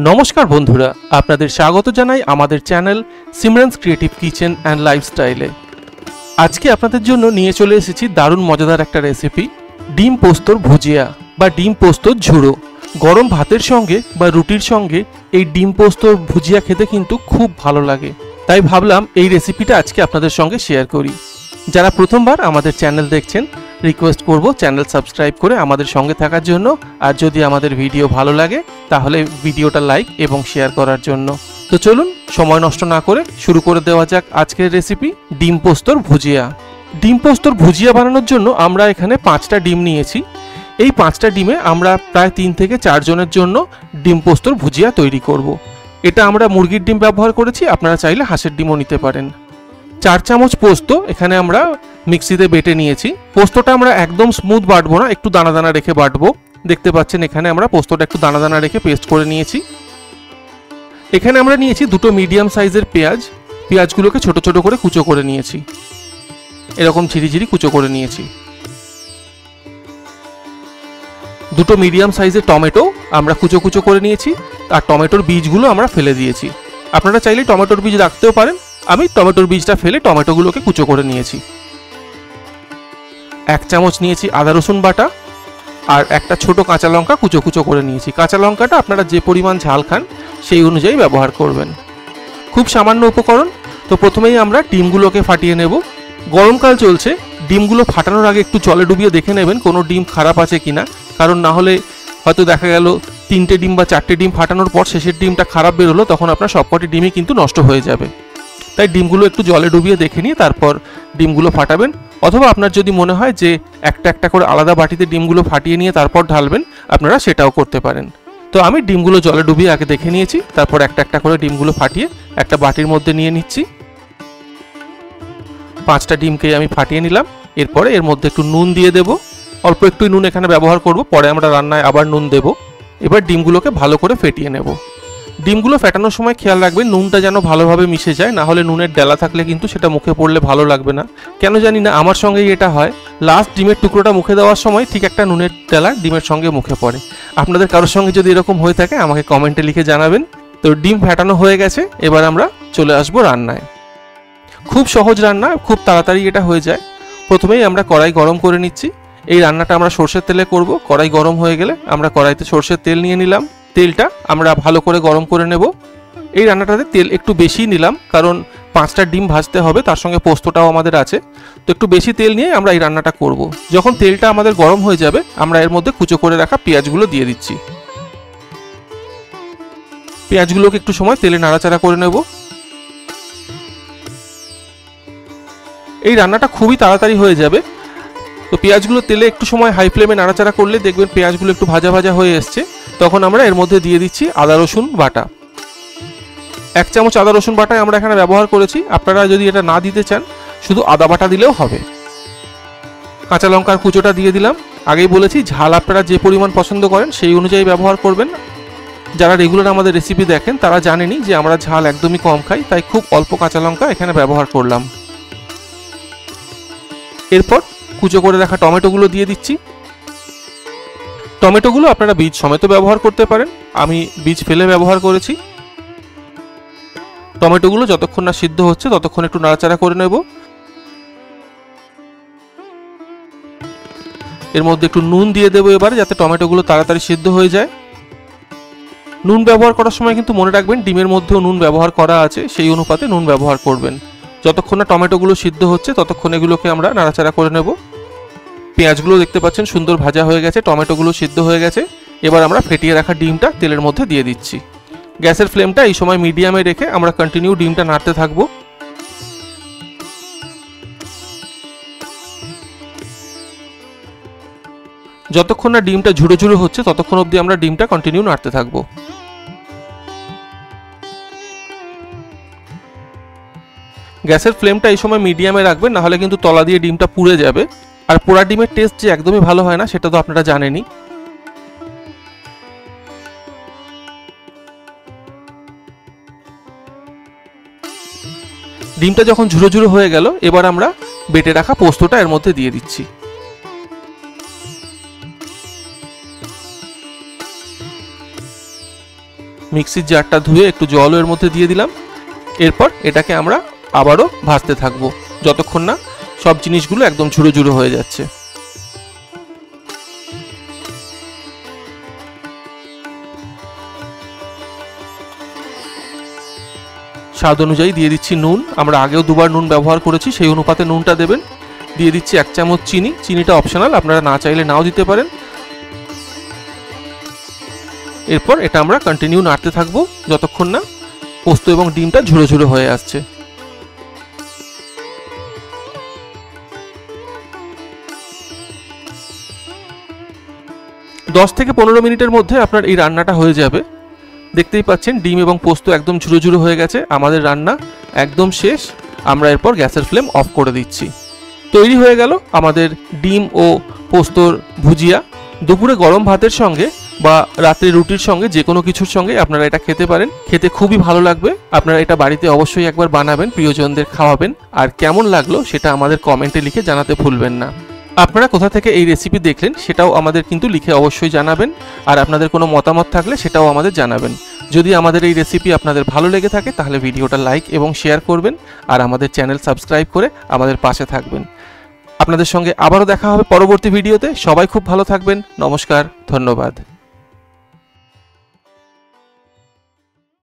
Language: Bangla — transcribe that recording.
নমস্কার বন্ধুরা, আপনাদের স্বাগত জানাই আমাদের চ্যানেল সিমরানস ক্রিয়েটিভ কিচেন অ্যান্ড লাইফস্টাইলে। আজকে আপনাদের জন্য নিয়ে চলে এসেছি দারুণ মজাদার একটা রেসিপি, ডিম পোস্তর ভুজিয়া বা ডিম পোস্তর ঝুড়ো। গরম ভাতের সঙ্গে বা রুটির সঙ্গে এই ডিম পোস্তর ভুজিয়া খেতে কিন্তু খুব ভালো লাগে, তাই ভাবলাম এই রেসিপিটা আজকে আপনাদের সঙ্গে শেয়ার করি। যারা প্রথমবার আমাদের চ্যানেল দেখছেন, রিকোয়েস্ট করব চ্যানেল সাবস্ক্রাইব করে আমাদের সঙ্গে থাকার জন্য, আর যদি আমাদের ভিডিও ভালো লাগে তাহলে ভিডিওটা লাইক এবং শেয়ার করার জন্য। তো চলুন সময় নষ্ট না করে শুরু করে দেওয়া যাক আজকের রেসিপি, ডিম পোস্তর ভুজিয়া। ডিম পোস্তর ভুজিয়া বানানোর জন্য আমরা এখানে 5টা ডিম নিয়েছি। এই 5টা ডিমে আমরা প্রায় 3 থেকে 4 জনের জন্য ডিম পোস্তর ভুজিয়া তৈরি করব। এটা আমরা মুরগির ডিম ব্যবহার করেছি, আপনারা চাইলে হাঁসের ডিমও নিতে পারেন। 4 চামচ পোস্ত এখানে আমরা মিক্সিতে বেটে নিয়েছি। পোস্তটা আমরা একদম স্মুথ বাটবো না, একটু দানা দানা রেখে বাটবো। দেখতে পাচ্ছেন এখানে আমরা পোস্তটা একটু দানা দানা রেখে পেস্ট করে নিয়েছি। এখানে আমরা নিয়েছি 2টো মিডিয়াম সাইজের পেঁয়াজ। পেঁয়াজগুলোকে ছোট ছোট করে কুচো করে নিয়েছি, এরকম ঝিরিঝিরি কুচো করে নিয়েছি। 2টো মিডিয়াম সাইজের টমেটো আমরা কুচো কুচো করে নিয়েছি, আর টমেটোর বীজগুলো আমরা ফেলে দিয়েছি। আপনারা চাইলে টমেটোর বীজ রাখতেও পারেন, আমি টমেটোর বীজটা ফেলে টমেটোগুলোকে কুচো করে নিয়েছি। 1 চামচ নিয়েছি আদা রসুন বাটা, আর একটা ছোট কাঁচা লঙ্কা কুচো কুচো করে নিয়েছি। কাঁচা লঙ্কাটা আপনারা যে পরিমাণ ঝাল খান সেই অনুযায়ী ব্যবহার করবেন। খুব সামান্য উপকরণ। তো প্রথমেই আমরা ডিমগুলোকে ফাটিয়ে নেব। গরমকাল চলছে, ডিমগুলো ফাটানোর আগে একটু জলে ডুবিয়ে দেখে নেবেন কোনো ডিম খারাপ আছে কিনা, কারণ না হলে হয়তো দেখা গেল 3টে ডিম বা 4টে ডিম ফাটানোর পর শেষের ডিমটা খারাপ বেরোলো, তখন আপনার সবকটি ডিমই কিন্তু নষ্ট হয়ে যাবে। তাই ডিমগুলো একটু জলে ডুবিয়ে দেখে নিয়ে তারপর ডিমগুলো ফাটাবেন, অথবা আপনার যদি মনে হয় যে একটা একটা করে আলাদা বাটিতে ডিমগুলো ফাটিয়ে নিয়ে তারপর ঢালবেন, আপনারা সেটাও করতে পারেন। তো আমি ডিমগুলো জলে ডুবিয়ে আগে দেখে নিয়েছি, তারপর একটা একটা করে ডিমগুলো ফাটিয়ে একটা বাটির মধ্যে নিয়ে নিচ্ছি। 5টা ডিমকে আমি ফাটিয়ে নিলাম। এরপরে এর মধ্যে একটু নুন দিয়ে দেব, অল্প একটু নুন এখানে ব্যবহার করব, পরে আমরা রান্নায় আবার নুন দেব। এবার ডিমগুলোকে ভালো করে ফেটিয়ে নেব। ডিমগুলো ফেটানোর সময় খেয়াল রাখবেন নুনটা যেন ভালোভাবে মিশে যায়, না হলে নুনের ডেলা থাকলে কিন্তু সেটা মুখে পড়লে ভালো লাগবে না। কেন জানি না আমার সঙ্গেই এটা হয়, লাস্ট ডিমের টুকরোটা মুখে দেওয়ার সময় ঠিক একটা নুনের ডেলা ডিমের সঙ্গে মুখে পড়ে। আপনাদের কারোর সঙ্গে যদি এরকম হয়ে থাকে আমাকে কমেন্টে লিখে জানাবেন। তো ডিম ফেটানো হয়ে গেছে, এবার আমরা চলে আসবো রান্নায়। খুব সহজ রান্না, খুব তাড়াতাড়ি এটা হয়ে যায়। প্রথমেই আমরা কড়াই গরম করে নিচ্ছি। এই রান্নাটা আমরা সরষের তেলে করব। কড়াই গরম হয়ে গেলে আমরা কড়াইতে সরষের তেল নিয়ে নিলাম। তেলটা আমরা ভালো করে গরম করে নেব। এই রান্নাটাতে তেল একটু বেশি নিলাম, কারণ 5টা ডিম ভাজতে হবে, তার সঙ্গে পোস্তটাও আমাদের আছে। তো একটু বেশি তেল নিয়ে আমরা এই রান্নাটা করব। যখন তেলটা আমাদের গরম হয়ে যাবে, আমরা এর মধ্যে কুচো করে রাখা পেঁয়াজগুলো দিয়ে দিচ্ছি। পেঁয়াজগুলোকে একটু সময় তেলে নাড়াচাড়া করে নেব। এই রান্নাটা খুবই তাড়াতাড়ি হয়ে যাবে। তো পেঁয়াজগুলো তেলে একটু সময় হাই ফ্লেমে নাড়াচাড়া করলে দেখবেন পেঁয়াজগুলো একটু ভাজা ভাজা হয়ে এসছে। তখন আমরা এর মধ্যে দিয়ে দিচ্ছি আদা রসুন বাটা। 1 চামচ আদা রসুন বাটায় আমরা এখানে ব্যবহার করেছি। আপনারা যদি এটা না দিতে চান, শুধু আদা বাটা দিলেও হবে। কাঁচা লঙ্কার কুচোটা দিয়ে দিলাম। আগেই বলেছি ঝাল আপনারা যে পরিমাণ পছন্দ করেন সেই অনুযায়ী ব্যবহার করবেন। যারা রেগুলার আমাদের রেসিপি দেখেন তারা জানেনই যে আমরা ঝাল একদমই কম খাই, তাই খুব অল্প কাঁচা লঙ্কা এখানে ব্যবহার করলাম। এরপর কুচো করে রাখা টমেটোগুলো দিয়ে দিচ্ছি। টমেটোগুলো আপনারা বীজ সমেত ব্যবহার করতে পারেন, আমি বীজ ফেলে ব্যবহার করেছি। টমেটোগুলো যতক্ষণ না সিদ্ধ হচ্ছে ততক্ষণ একটু নাড়াচাড়া করে নেব। এর মধ্যে একটু নুন দিয়ে দেবো এবারে, যাতে টমেটোগুলো তাড়াতাড়ি সিদ্ধ হয়ে যায়। নুন ব্যবহার করার সময় কিন্তু মনে রাখবেন ডিমের মধ্যেও নুন ব্যবহার করা আছে, সেই অনুপাতে নুন ব্যবহার করবেন। যতক্ষণ না টমেটোগুলো সিদ্ধ হচ্ছে ততক্ষণ এগুলোকে আমরা নাড়াচাড়া করে নেব। পেঁয়াজগুলো দেখতে পাচ্ছেন সুন্দর ভাজা হয়ে গেছে, টমেটোগুলো সিদ্ধ হয়ে গেছে। এবার আমরা ফেটিয়ে রাখা ডিমটা তেলের মধ্যে দিয়ে দিচ্ছি। গ্যাসের ফ্লেমটা এই সময় মিডিয়ামে রেখে আমরা কন্টিনিউ ডিমটা নাড়তে থাকবো। যতক্ষণ না ডিমটা ঝুড়ো ঝুড়ো হচ্ছে ততক্ষণ অবধি আমরা ডিমটা কন্টিনিউ নাড়তে থাকবো। গ্যাসের ফ্লেমটা এই সময় মিডিয়ামে রাখবেন, না হলে কিন্তু তলা দিয়ে ডিমটা পুড়ে যাবে। আর পোড়া ডিমের টেস্ট যে একদমই ভালো হয় না সেটা তো আপনারা জানেনই। ডিমটা যখন ঝুড়ো ঝুড়ো হয়ে গেল, এবার আমরা বেটে রাখা পোস্তটা এর মধ্যে দিয়ে দিচ্ছি। মিক্সির জারটা ধুয়ে একটু জলও এর মধ্যে দিয়ে দিলাম। এরপর এটাকে আমরা আবারও ভাজতে থাকবো যতক্ষণ না সব জিনিসগুলো একদম ঝুড়ো ঝুড়ো হয়ে যাচ্ছে। স্বাদ অনুযায়ী দিয়ে দিচ্ছি নুন। আমরা আগেও দুবার নুন ব্যবহার করেছি, সেই অনুপাতে নুনটা দেবেন। দিয়ে দিচ্ছি 1 চামচ চিনি। চিনিটা অপশনাল, আপনারা না চাইলে নাও দিতে পারেন। এরপর এটা আমরা কন্টিনিউ নাড়তে থাকবো যতক্ষণ না পোস্ত এবং ডিমটা ঝুড়ো ঝুড়ো হয়ে আসছে। দশ থেকে 15 মিনিটের মধ্যে আপনার এই রান্নাটা হয়ে যাবে। দেখতেই পাচ্ছেন ডিম এবং পোস্ত একদম ঝুড়ো ঝুড়ো হয়ে গেছে। আমাদের রান্না একদম শেষ। আমরা এরপর গ্যাসের ফ্লেম অফ করে দিচ্ছি। তৈরি হয়ে গেল আমাদের ডিম ও পোস্তর ভুজিয়া। দুপুরে গরম ভাতের সঙ্গে বা রাত্রে রুটির সঙ্গে যে কোনো কিছুর সঙ্গে আপনারা এটা খেতে পারেন। খেতে খুবই ভালো লাগবে। আপনারা এটা বাড়িতে অবশ্যই একবার বানাবেন, প্রিয়জনদের খাওয়াবেন। আর কেমন লাগলো সেটা আমাদের কমেন্টে লিখে জানাতে ভুলবেন না। আপনারা কোথা থেকে এই রেসিপি দেখলেন সেটাও আমাদের কিন্তু লিখে অবশ্যই জানাবেন। আর আপনাদের কোনো মতামত থাকলে সেটাও আমাদের জানাবেন। যদি আমাদের এই রেসিপি আপনাদের ভালো লেগে থাকে তাহলে ভিডিওটা লাইক এবং শেয়ার করবেন। আর আমাদের চ্যানেল সাবস্ক্রাইব করে আমাদের পাশে থাকবেন। আপনাদের সঙ্গে আবারও দেখা হবে পরবর্তী ভিডিওতে। সবাই খুব ভালো থাকবেন। নমস্কার, ধন্যবাদ।